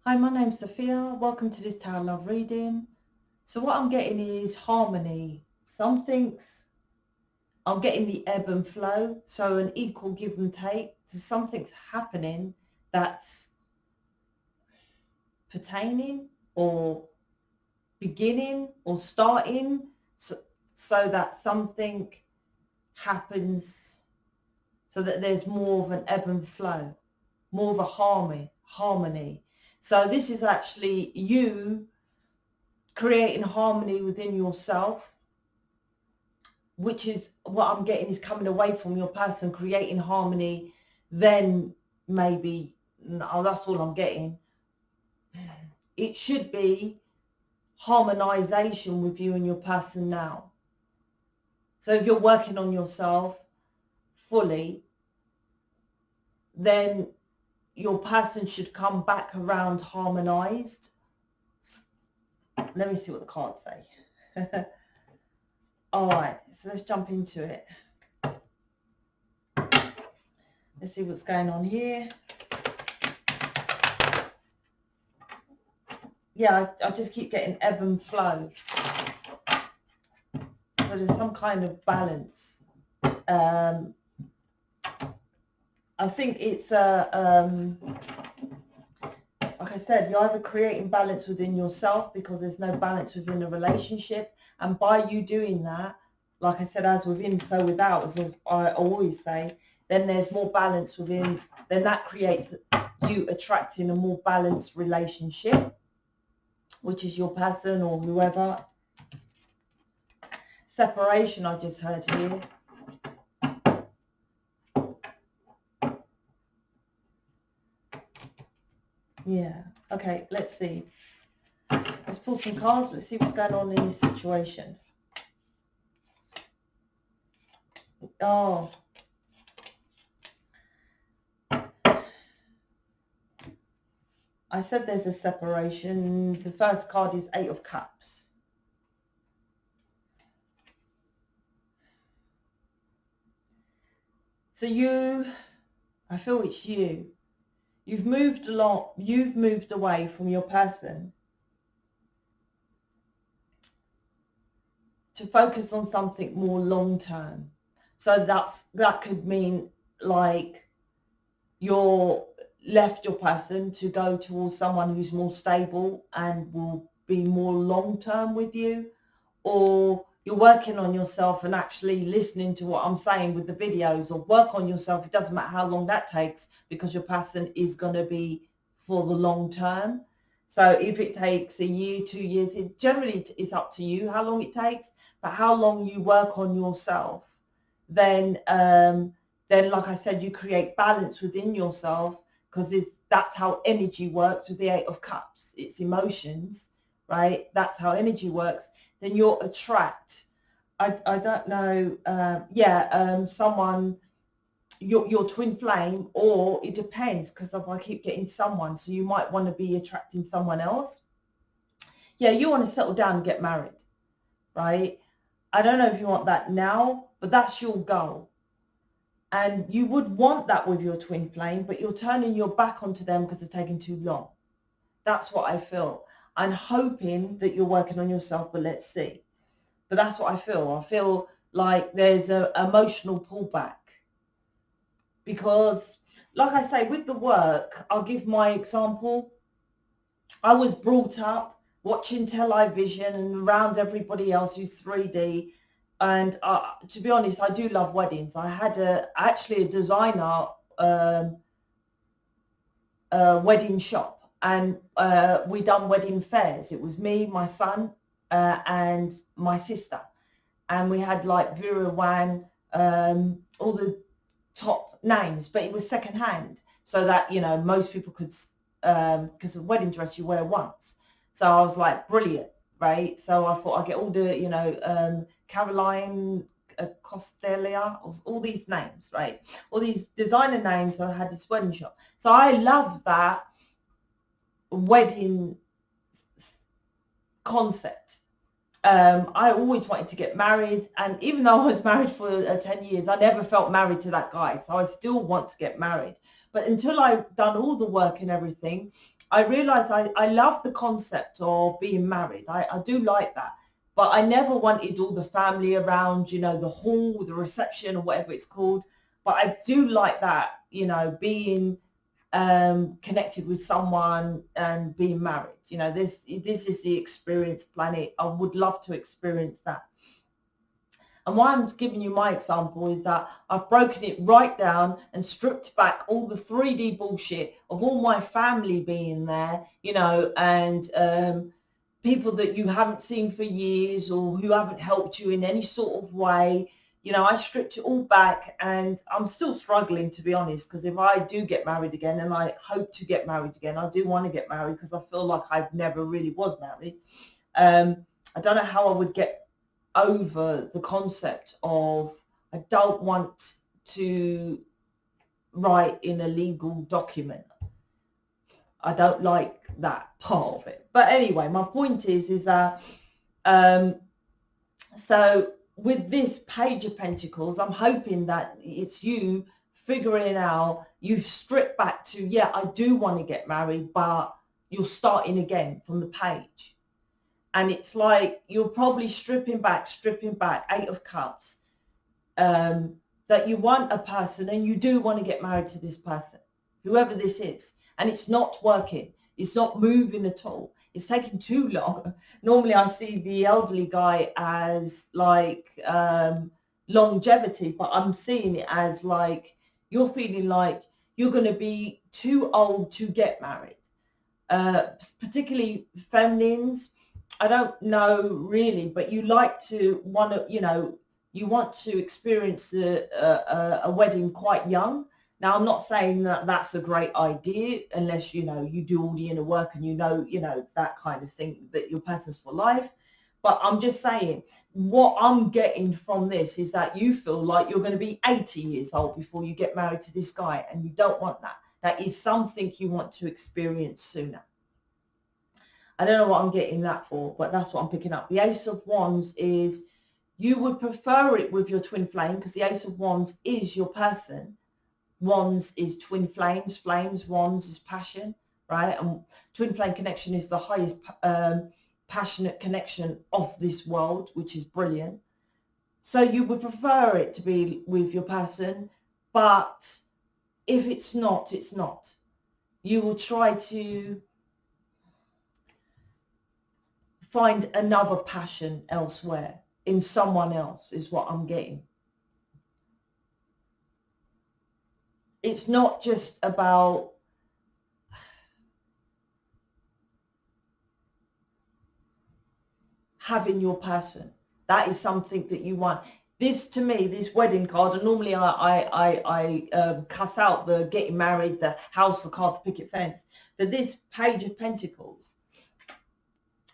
Hi, my name's Sophia. Welcome to this tarot love reading. So what I'm getting is harmony. I'm getting the ebb and flow, so an equal give and take. So something's happening that's pertaining or beginning or starting, so that something happens, so that there's more of an ebb and flow, more of a harmony. So this is actually you creating harmony within yourself, which is what I'm getting is coming away from your person, creating harmony. Then maybe, oh, that's all I'm getting. It should be harmonization with you and your person now. So if you're working on yourself fully, then your person should come back around harmonized. Let me see what the cards say. All right, so let's jump into it. Let's see what's going on here. Yeah, I just keep getting ebb and flow. So there's some kind of balance. I think it's like I said, you're either creating balance within yourself because there's no balance within a relationship, and by you doing that, like I said, as within, so without, as I always say, then there's more balance within. Then that creates you attracting a more balanced relationship, which is your person or whoever. Separation, I just heard here. Yeah. Okay, let's see. Let's pull some cards. Let's see what's going on in this situation. Oh. I said there's a separation. The first card is 8 of Cups. So I feel it's you. You've moved a lot. You've moved away from your person to focus on something more long term. So that could mean like you're left your person to go towards someone who's more stable and will be more long term with you, or you're working on yourself and actually listening to what I'm saying with the videos, or work on yourself. It doesn't matter how long that takes, because your person is going to be for the long term. So if it takes a year, 2 years, it generally is up to you how long it takes, but how long you work on yourself, then like I said, you create balance within yourself, because that's how energy works with the 8 of Cups. It's emotions, right? That's how energy works. Then you'll attract, I don't know, someone, your twin flame, or it depends, because I keep getting someone, so you might want to be attracting someone else. Yeah, you want to settle down and get married, right? I don't know if you want that now, but that's your goal. And you would want that with your twin flame, but you're turning your back onto them because they're taking too long. That's what I feel. I'm hoping that you're working on yourself, but let's see. But that's what I feel. I feel like there's an emotional pullback. Because, like I say, with the work, I'll give my example. I was brought up watching television and around everybody else who's 3D. And to be honest, I do love weddings. I had actually a designer wedding shop, and we done wedding fairs. It was me, my son, and my sister, and we had like Vera Wan, all the top names, but it was second hand, so that, you know, most people could, because the wedding dress you wear once. So I was like, brilliant, right? So I thought I'd get all the, you know, Caroline Costelia, all these names, right? All these designer names. I had this wedding shop. So I love that wedding concept. I always wanted to get married, and even though I was married for 10 years, I never felt married to that guy. So I still want to get married. But until I've done all the work and everything, I realized I love the concept of being married. I do like that. But I never wanted all the family around, you know, the hall, the reception or whatever it's called. But I do like that, you know, being connected with someone and being married. You know, this is the experience planet. I would love to experience that. And why I'm giving you my example is that I've broken it right down and stripped back all the 3D bullshit of all my family being there, you know, and people that you haven't seen for years or who haven't helped you in any sort of way. You know, I stripped it all back, and I'm still struggling, to be honest, because if I do get married again, and I hope to get married again, I do want to get married because I feel like I've never really was married. I don't know how I would get over the concept of, I don't want to write in a legal document. I don't like that part of it. But anyway, my point is that so with this Page of Pentacles, I'm hoping that it's you figuring out, you've stripped back to, yeah, I do want to get married, but you're starting again from the page. And it's like you're probably stripping back, Eight of Cups, that you want a person and you do want to get married to this person, whoever this is. And it's not working. It's not moving at all. It's taking too long. Normally I see the elderly guy as like longevity, but I'm seeing it as like you're feeling like you're going to be too old to get married. Particularly feminines, I don't know really, but you like to want to, you know, you want to experience a wedding quite young. Now, I'm not saying that that's a great idea unless, you know, you do all the inner work and you know, that kind of thing, that your person's for life. But I'm just saying, what I'm getting from this is that you feel like you're going to be 80 years old before you get married to this guy, and you don't want that. That is something you want to experience sooner. I don't know what I'm getting that for, but that's what I'm picking up. The Ace of Wands is you would prefer it with your twin flame, because the Ace of Wands is your person. Wands is twin flames, wands is passion, right? And twin flame connection is the highest passionate connection of this world, which is brilliant. So you would prefer it to be with your person, but if it's not, it's not. You will try to find another passion elsewhere, in someone else, is what I'm getting. It's not just about having your person. That is something that you want. This, to me, this wedding card, and normally I cuss out the getting married, the house, the card, the picket fence, but this Page of Pentacles,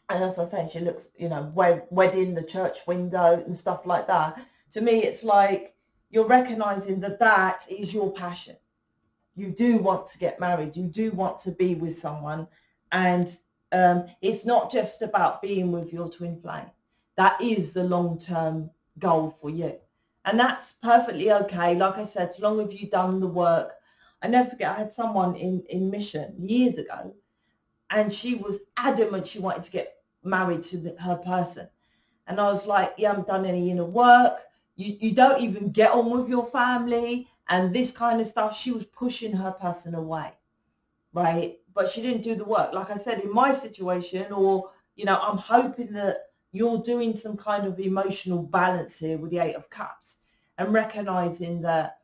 and as I say, she looks, you know, wedding, the church window and stuff like that. To me, it's like you're recognizing that that is your passion. You do want to get married. You do want to be with someone. And it's not just about being with your twin flame. That is the long-term goal for you. And that's perfectly okay. Like I said, as long as you've done the work. I never forget, I had someone in Mission years ago, and she was adamant she wanted to get married to her person. And I was like, you haven't done any inner work. You don't even get on with your family and this kind of stuff. She was pushing her person away, right? But she didn't do the work. Like I said, in my situation, or, you know, I'm hoping that you're doing some kind of emotional balance here with the Eight of Cups and recognizing that,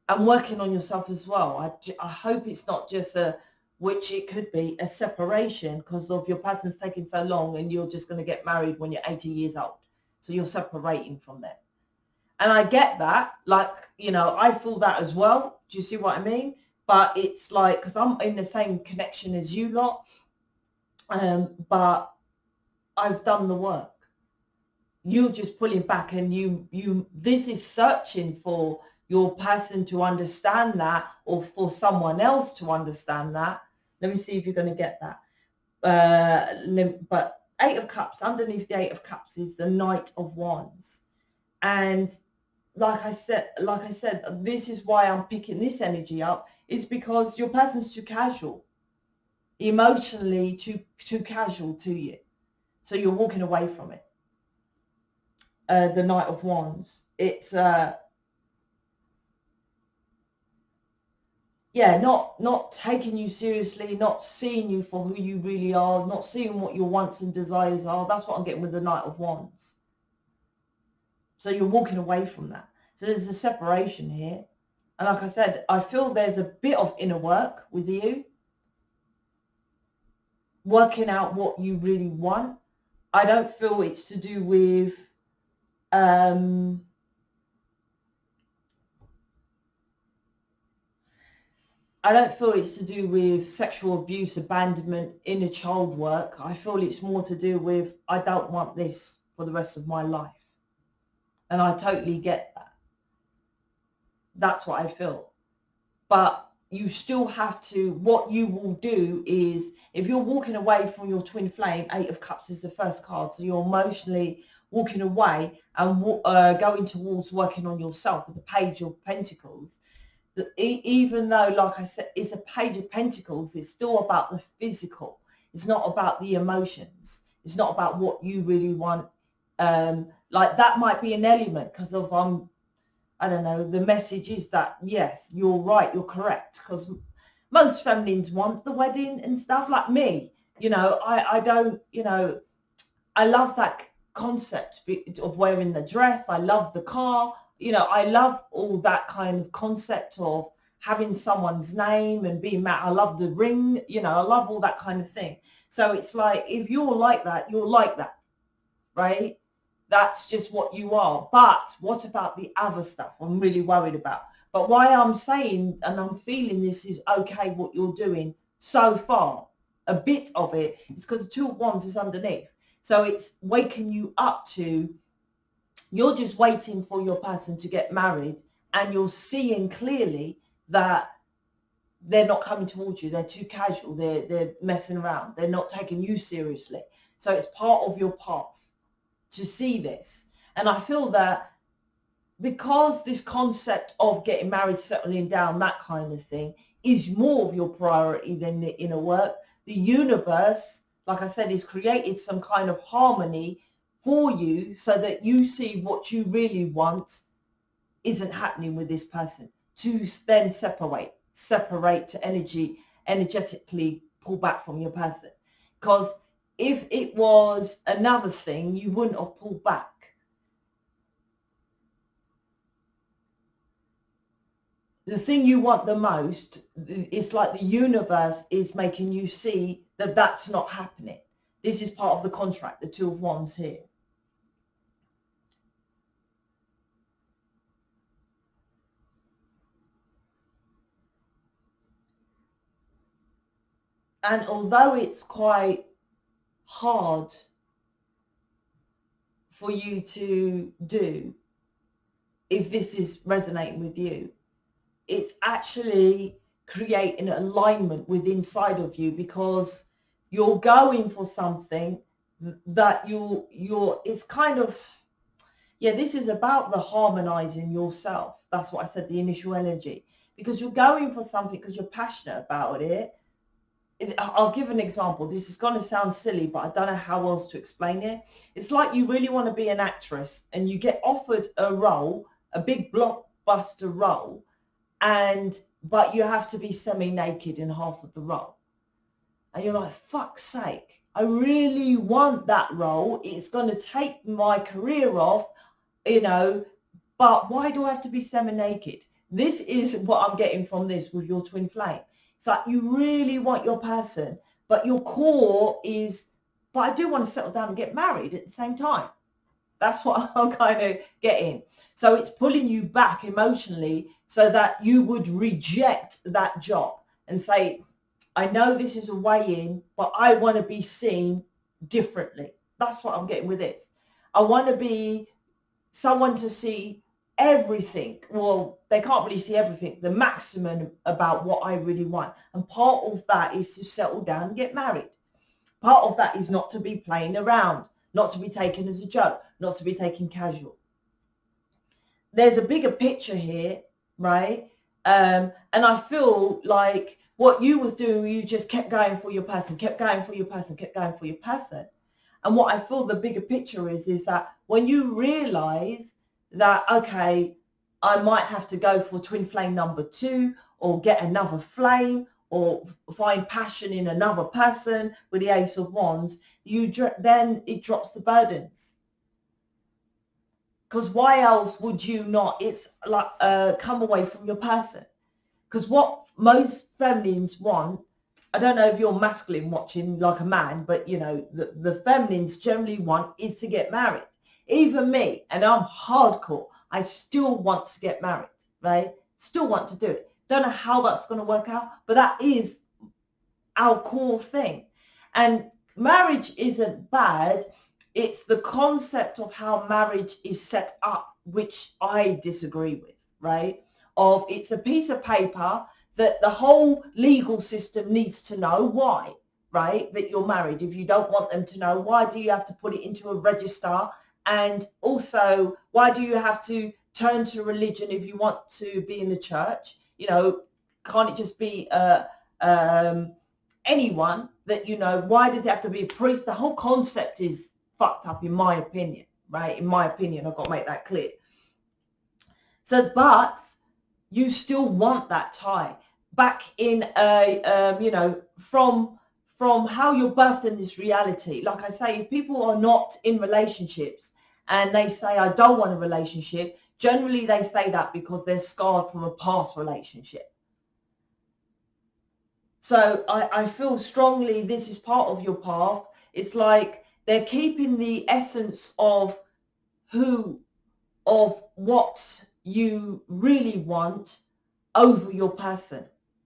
and working on yourself as well. I hope it's not just which it could be, a separation because of your person's taking so long and you're just going to get married when you're 80 years old. So you're separating from them. And I get that, like, you know, I feel that as well. Do you see what I mean? But it's like, because I'm in the same connection as you lot, but I've done the work. You're just pulling back, and this is searching for your person to understand that, or for someone else to understand that. Let me see if you're going to get that. But Eight of Cups, underneath the Eight of Cups is the Knight of Wands. And like I said, this is why I'm picking this energy up, is because your person's too casual, emotionally too casual to you. So you're walking away from it. The Knight of Wands. It's yeah, not taking you seriously, not seeing you for who you really are, not seeing what your wants and desires are. That's what I'm getting with the Knight of Wands. So you're walking away from that. So there's a separation here. And like I said, I feel there's a bit of inner work with you, working out what you really want. I don't feel it's to do with I don't feel it's to do with sexual abuse, abandonment, inner child work. I feel it's more to do with, I don't want this for the rest of my life. And I totally get that. That's what I feel. But you still have to, what you will do is, if you're walking away from your twin flame, 8 of Cups is the first card. So you're emotionally walking away and going towards working on yourself with the Page of Pentacles. Even though, like I said, it's a Page of Pentacles, it's still about the physical. It's not about the emotions. It's not about what you really want. Like that might be an element because of, I don't know, the message is that, yes, you're right, you're correct. Because most feminines want the wedding and stuff, like me. You know, I don't, you know, I love that concept of wearing the dress. I love the car. You know, I love all that kind of concept of having someone's name and being mad. I love the ring, you know, I love all that kind of thing. So it's like, if you're like that, you're like that, right? That's just what you are. But what about the other stuff I'm really worried about? But why I'm saying and I'm feeling this is okay what you're doing so far, a bit of it, is because the 2 of Wands is underneath. So it's waking you up to, you're just waiting for your person to get married, and you're seeing clearly that they're not coming towards you. They're too casual. They're messing around. They're not taking you seriously. So it's part of your path to see this. And I feel that because this concept of getting married, settling down, that kind of thing is more of your priority than the inner work, the universe, like I said, has created some kind of harmony for you so that you see what you really want isn't happening with this person, to then separate to energetically pull back from your person. Because if it was another thing, you wouldn't have pulled back. The thing you want the most, it's like the universe is making you see that that's not happening. This is part of the contract, the 2 of Wands here. And although it's quite hard for you to do, if this is resonating with you, it's actually creating alignment with inside of you, because you're going for something that it's kind of, yeah, this is about the harmonizing yourself. That's what I said, the initial energy, because you're going for something because you're passionate about it. I'll give an example. This is going to sound silly, but I don't know how else to explain it. It's like you really want to be an actress and you get offered a role, a big blockbuster role, but you have to be semi-naked in half of the role. And you're like, fuck's sake, I really want that role. It's going to take my career off, you know, but why do I have to be semi-naked? This is what I'm getting from this with your twin flame. It's like you really want your person, but your core is, but I do want to settle down and get married at the same time. That's what I'm kind of getting. So it's pulling you back emotionally so that you would reject that job and say, I know this is a way in, but I want to be seen differently. That's what I'm getting with this. I want to be someone to see everything. Well, they can't really see everything, the maximum about what I really want. And part of that is to settle down and get married. Part of that is not to be playing around, not to be taken as a joke, not to be taken casual. There's a bigger picture here, right? And I feel like what you was doing, you just kept going for your person, kept going for your person, kept going for your person. And what I feel the bigger picture is that when you realize that, okay, I might have to go for twin flame number 2 or get another flame or find passion in another person with the Ace of Wands, then it drops the burdens. Because why else would you not? It's like come away from your person. Because what most feminines want, I don't know if you're masculine watching like a man, but you know, the feminines generally want is to get married. Even me, and I'm hardcore, I still want to get married, right? Still want to do it. Don't know how that's going to work out, but that is our core thing. And marriage isn't bad. It's the concept of how marriage is set up, which I disagree with, right? Of it's a piece of paper that the whole legal system needs to know why, right? That you're married. If you don't want them to know, why do you have to put it into a register? And also, why do you have to turn to religion if you want to be in the church? You know, can't it just be anyone that, you know, why does it have to be a priest? The whole concept is fucked up, in my opinion, right? In my opinion, I've got to make that clear. So, but you still want that tie back in you know, from how you're birthed in this reality. Like I say, if people are not in relationships and they say, I don't want a relationship, generally they say that because they're scarred from a past relationship. So I feel strongly this is part of your path. It's like they're keeping the essence of what you really want over your person.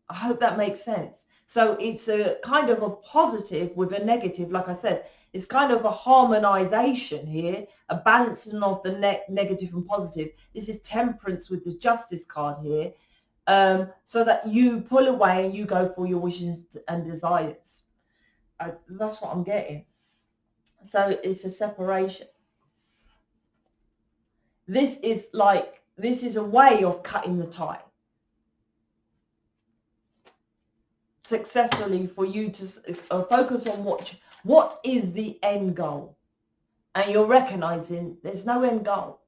I hope that makes sense. So it's a kind of a positive with a negative. Like I said, it's kind of a harmonization here, a balancing of the negative and positive. This is temperance with the justice card here. So that you pull away and you go for your wishes and desires. That's what I'm getting. So it's a separation. This is a way of cutting the tie successfully for you to focus on what is the end goal. And you're recognizing there's no end goal.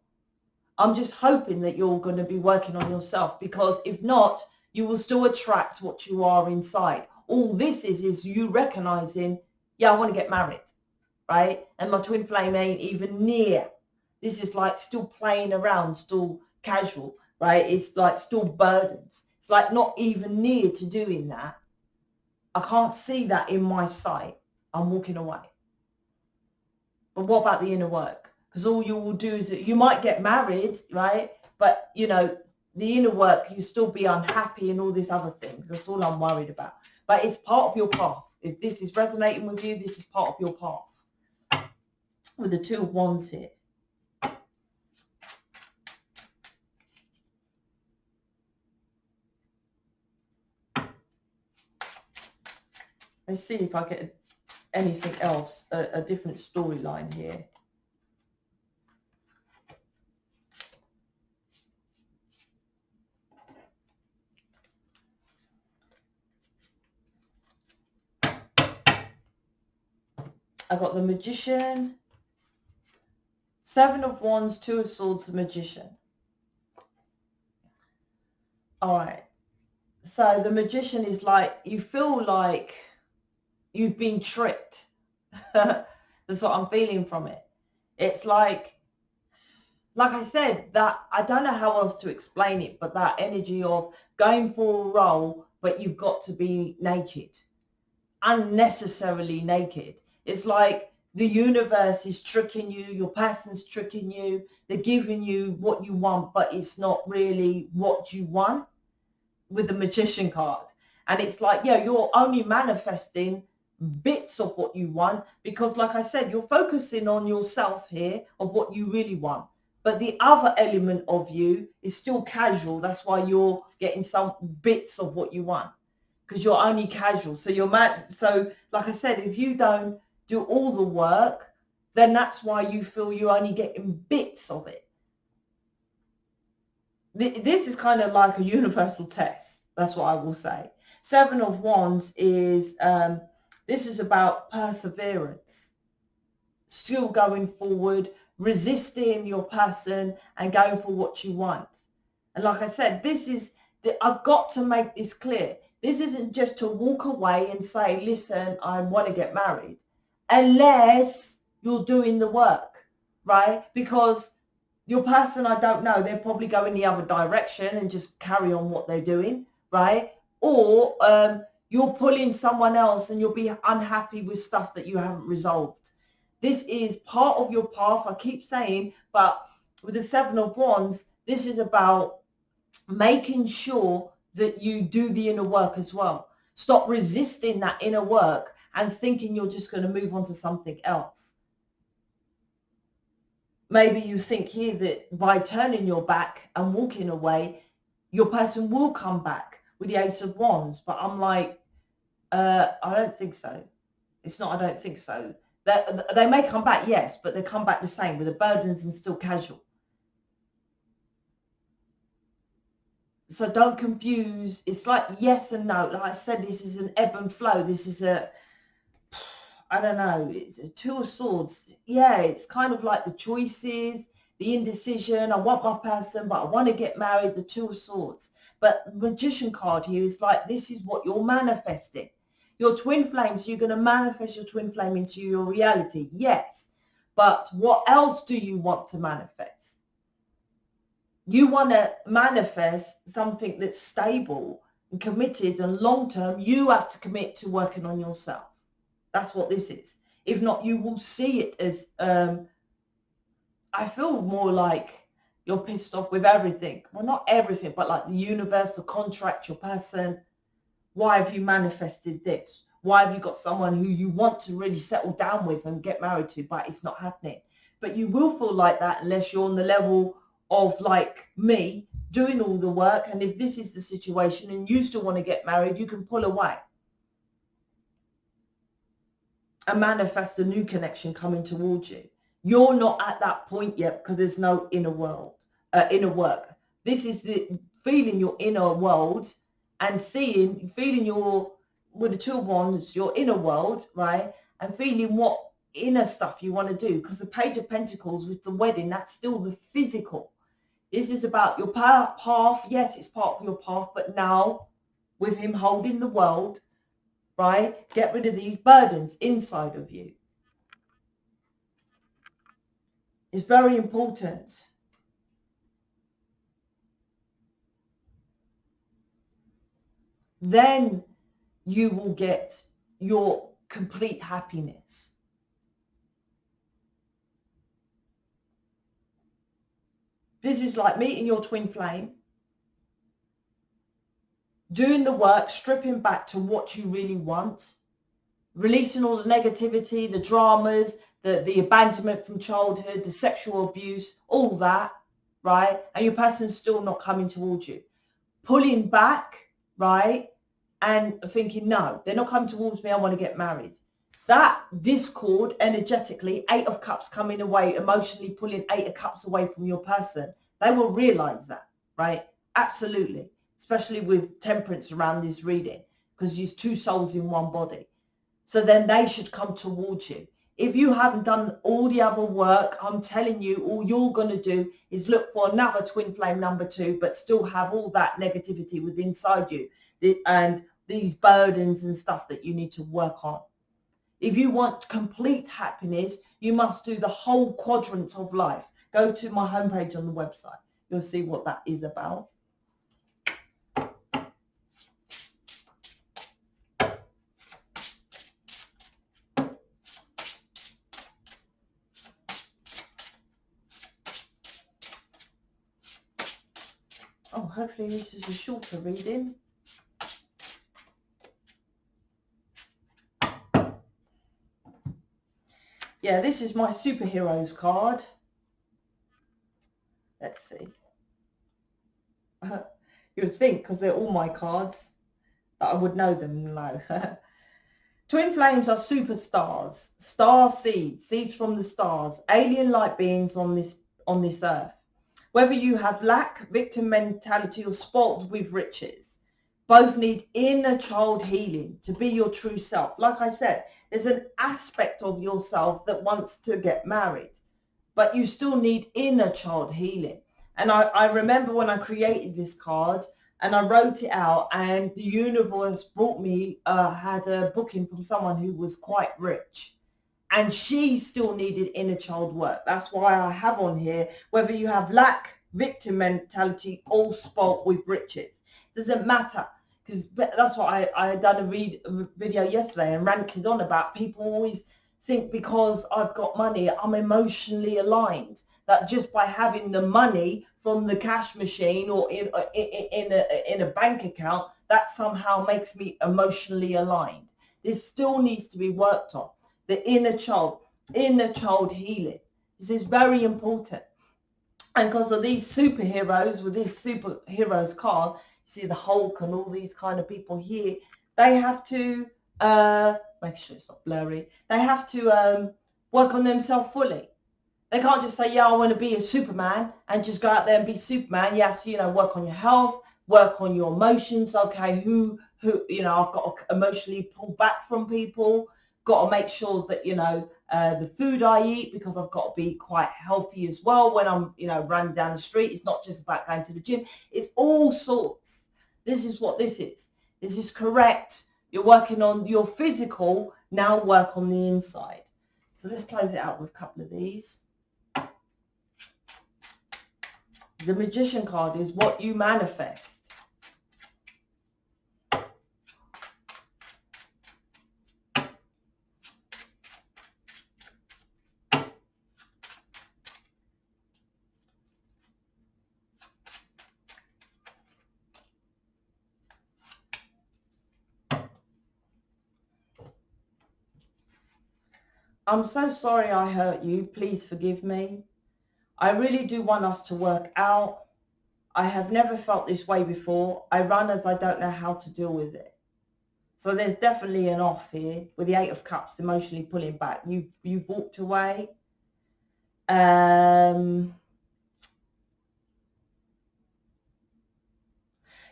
I'm just hoping that you're going to be working on yourself, because if not, you will still attract what you are inside. All this is you recognizing, yeah, I want to get married, right? And my twin flame ain't even near. This is like still playing around, still casual, right? It's like still burdens. It's like not even near to doing that. I can't see that in my sight. I'm walking away. But what about the inner work? Because all you will do is you might get married, right? But, you know, the inner work, you still be unhappy and all these other things. That's all I'm worried about. But it's part of your path. If this is resonating with you, this is part of your path. With the 2 of Wands here. Let's see if I get anything else, a different storyline here. I got the Magician, 7 of Wands, 2 of Swords, the Magician. All right. So the Magician is like, you feel like you've been tricked. That's what I'm feeling from it. It's like I said, that I don't know how else to explain it, but that energy of going for a role, but you've got to be naked, unnecessarily naked. It's like the universe is tricking you, your person's tricking you, they're giving you what you want, but it's not really what you want with the Magician card. And it's like, yeah, you're only manifesting bits of what you want, because like I said, you're focusing on yourself here of what you really want, but the other element of you is still casual. That's why you're getting some bits of what you want, because you're only casual. So you're mad. So like I said, if you don't do all the work, then that's why you feel you're only getting bits of it. This is kind of like a universal test. That's what I will say. Seven of Wands is, this is about perseverance, still going forward, resisting your person and going for what you want. And like I said, this is, I've got to make this clear. This isn't just to walk away and say, listen, I want to get married, unless you're doing the work, right? Because your person, I don't know, they're probably going the other direction and just carry on what they're doing, right? Or you're pulling someone else and you'll be unhappy with stuff that you haven't resolved. This is part of your path, I keep saying, but with the Seven of Wands, this is about making sure that you do the inner work as well. Stop resisting that inner work and thinking you're just going to move on to something else. Maybe you think here that by turning your back and walking away, your person will come back with the Ace of Wands. But I'm like, I don't think so. It's not, I don't think so. They may come back, yes, but they come back the same with the burdens and still casual. So don't confuse. It's like yes and no. Like I said, this is an ebb and flow. This is a, I don't know, it's a Two of Swords. Yeah, it's kind of like the choices, the indecision. I want my person, but I want to get married, the Two of Swords. But Magician card here is like, this is what you're manifesting. Your twin flames, you're going to manifest your twin flame into your reality. Yes. But what else do you want to manifest? You want to manifest something that's stable and committed and long-term. You have to commit to working on yourself. That's what this is. If not, you will see it as, I feel more like you're pissed off with everything. Well, not everything, but like the universe, the contract, your person. Why have you manifested this? Why have you got someone who you want to really settle down with and get married to, but it's not happening? But you will feel like that unless you're on the level of like me, doing all the work. And if this is the situation and you still want to get married, you can pull away and manifest a new connection coming towards you. You're not at that point yet because there's no inner world, inner work. This is the feeling your inner world and feeling your, with the Two of Wands, your inner world, right? And feeling what inner stuff you want to do. Because the Page of Pentacles with the wedding, that's still the physical. This is about your path. Yes, it's part of your path, but now with him holding the world, right? Get rid of these burdens inside of you. It's very important. Then you will get your complete happiness. This is like meeting your twin flame, doing the work, stripping back to what you really want, releasing all the negativity, the dramas, the abandonment from childhood, the sexual abuse, all that, right? And your person's still not coming towards you. Pulling back, right? And thinking, no, they're not coming towards me, I want to get married. That discord energetically, Eight of Cups coming away, emotionally pulling Eight of Cups away from your person. They will realize that, right? Absolutely. Especially with Temperance around this reading, because there's two souls in one body. So then they should come towards you. If you haven't done all the other work, I'm telling you, all you're going to do is look for another twin flame number 2, but still have all that negativity within inside you and these burdens and stuff that you need to work on. If you want complete happiness, you must do the whole quadrant of life. Go to my homepage on the website. You'll see what that is about. Oh, hopefully this is a shorter reading. Yeah, this is my superheroes card. Let's see. You'd think, because they're all my cards, that I would know them. No. Twin flames are superstars, star seeds, seeds from the stars, alien light beings on this earth. Whether you have lack, victim mentality, or spoiled with riches, both need inner child healing to be your true self. Like I said, there's an aspect of yourself that wants to get married, but you still need inner child healing. And I remember when I created this card and I wrote it out, and the universe brought me, had a booking from someone who was quite rich. And she still needed inner child work. That's why I have on here, whether you have lack, victim mentality, or spoilt with riches. Doesn't matter. Because that's what I done a video yesterday and ranted on about. People always think because I've got money, I'm emotionally aligned. That just by having the money from the cash machine or in a bank account, that somehow makes me emotionally aligned. This still needs to be worked on. The inner child healing. This is very important. And because of these superheroes, with this superheroes card, you see the Hulk and all these kind of people here, they have to, make sure it's not blurry, they have to work on themselves fully. They can't just say, yeah, I want to be a Superman and just go out there and be Superman. You have to, work on your health, work on your emotions. Okay, who, I've got to emotionally pull back from people. Got to make sure that, the food I eat, because I've got to be quite healthy as well when I'm, running down the street. It's not just about going to the gym. It's all sorts. This is what this is. This is correct. You're working on your physical, now work on the inside. So let's close it out with a couple of these. The Magician card is what you manifest. I'm so sorry I hurt you. Please forgive me. I really do want us to work out. I have never felt this way before. I run as I don't know how to deal with it. So there's definitely an off here with the 8 of Cups emotionally pulling back. You've walked away.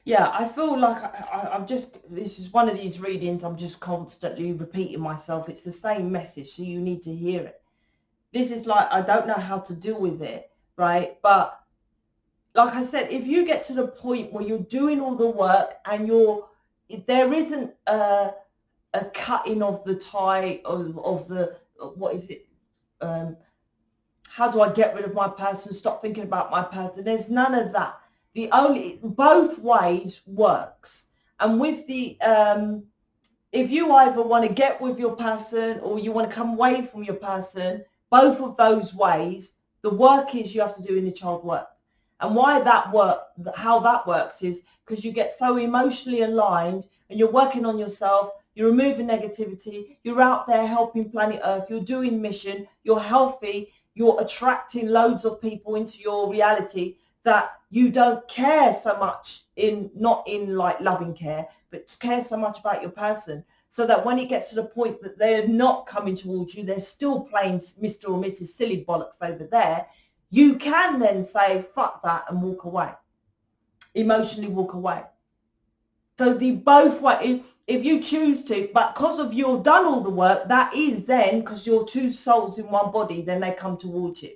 Yeah, I feel like I'm just, this is one of these readings, I'm just constantly repeating myself. It's the same message, so you need to hear it. This is like, I don't know how to deal with it, right? But like I said, if you get to the point where you're doing all the work and there isn't a cutting of the tie of the, what is it? How do I get rid of my person? Stop thinking about my person. There's none of that. Both ways works. And with the, if you either want to get with your person or you want to come away from your person, both of those ways, the work is you have to do inner child work. And how that works is because you get so emotionally aligned and you're working on yourself, you're removing negativity, you're out there helping planet Earth, you're doing mission, you're healthy, you're attracting loads of people into your reality that you don't care so much not in like loving care, but care so much about your person. So that when it gets to the point that they're not coming towards you, they're still playing Mr. or Mrs. Silly Bollocks over there, you can then say, fuck that, and walk away. Emotionally walk away. So the both way, if you choose to, but because of you've done all the work, that is then, because you're two souls in one body, then they come towards you.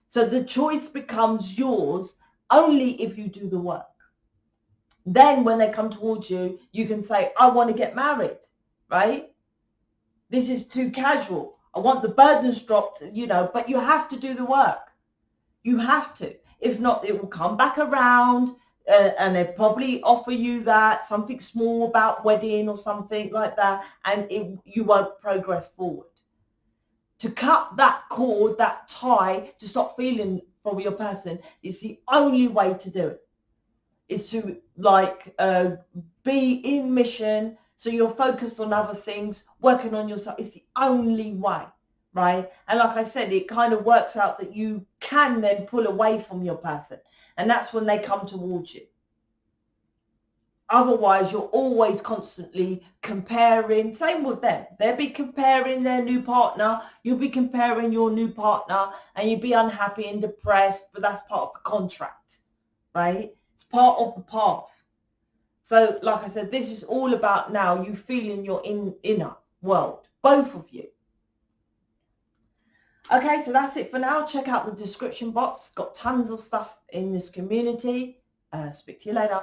So the choice becomes yours only if you do the work. Then when they come towards you, you can say, I want to get married, right? This is too casual. I want the burdens dropped, but you have to do the work. You have to. If not, it will come back around and they probably offer you that, something small about wedding or something like that, and you won't progress forward. To cut that cord, that tie, to stop feeling for your person is the only way to do it. Is to be in mission, so you're focused on other things, working on yourself. It's the only way, right? And like I said, it kind of works out that you can then pull away from your person, and that's when they come towards you. Otherwise, you're always constantly comparing. Same with them. They'll be comparing their new partner. You'll be comparing your new partner, and you'll be unhappy and depressed, but that's part of the contract, right? It's part of the path. So like I said, this is all about now you feeling your inner world, both of you. Okay, so that's it for now. Check out the description box. Got tons of stuff in this community. Speak to you later.